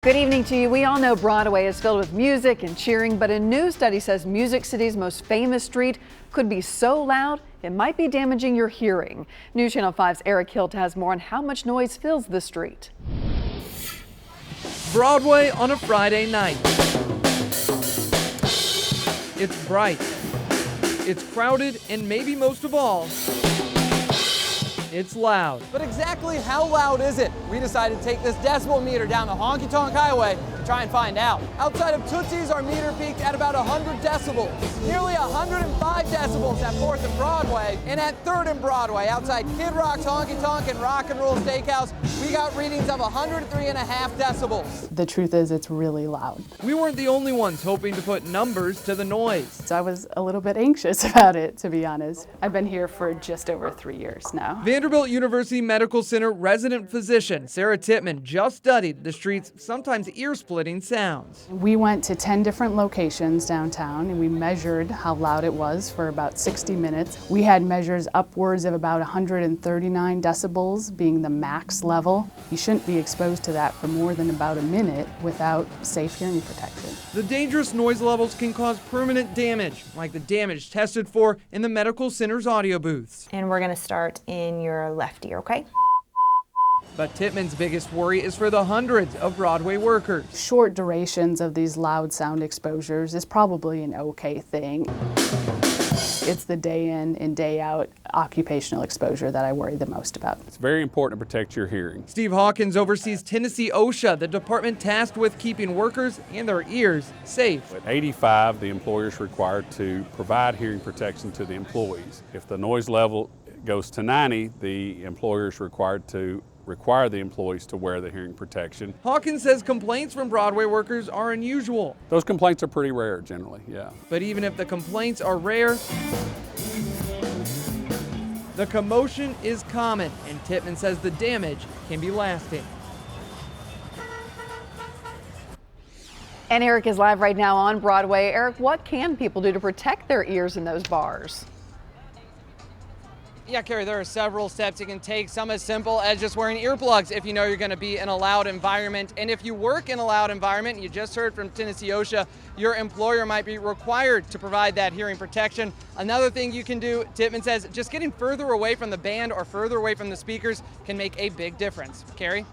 Good evening to you. We all know Broadway is filled with music and cheering, but a new study says Music City's most famous street could be so loud it might be damaging your hearing. News Channel 5's Eric Hilt has more on how much noise fills the street. Broadway on a Friday night. It's bright, it's crowded, and maybe most of all, it's loud. But exactly how loud is it? We decided to take this decibel meter down the honky-tonk highway to try and find out. Outside of Tootsie's, our meter peaked at about 100 decibels. Nearly 105 decibels at 4th and Broadway. And at 3rd and Broadway, outside Kid Rock's Honky Tonk and Rock and Roll Steakhouse, we got readings of 103.5 decibels. The truth is, it's really loud. We weren't the only ones hoping to put numbers to the noise. So I was a little bit anxious about it, to be honest. I've been here for just over 3 years now. Vanderbilt University Medical Center resident physician Sarah Tittman just studied the street's sometimes ear-splitting sounds. We went to 10 different locations downtown and we measured how loud it was for about 60 minutes. We had measures upwards of about 139 decibels being the max level. You shouldn't be exposed to that for more than about a minute without safe hearing protection. The dangerous noise levels can cause permanent damage, like the damage tested for in the medical center's audio booths. And we're going to start in your left ear, okay? But Tittman's biggest worry is for the hundreds of Broadway workers. Short durations of these loud sound exposures is probably an okay thing. It's the day in and day out occupational exposure that I worry the most about. It's very important to protect your hearing. Steve Hawkins oversees Tennessee OSHA, the department tasked with keeping workers and their ears safe. At 85, the employer is required to provide hearing protection to the employees. If the noise level goes to 90, the employer is required to require the employees to wear the hearing protection. Hawkins says complaints from Broadway workers are unusual. Those complaints are pretty rare generally, yeah. But even if the complaints are rare, the commotion is common, and Tittman says the damage can be lasting. And Eric is live right now on Broadway. Eric, what can people do to protect their ears in those bars? Yeah, Carrie, there are several steps you can take. Some as simple as just wearing earplugs if you know you're going to be in a loud environment. And if you work in a loud environment, you just heard from Tennessee OSHA, your employer might be required to provide that hearing protection. Another thing you can do, Tittman says, just getting further away from the band or further away from the speakers can make a big difference. Carrie?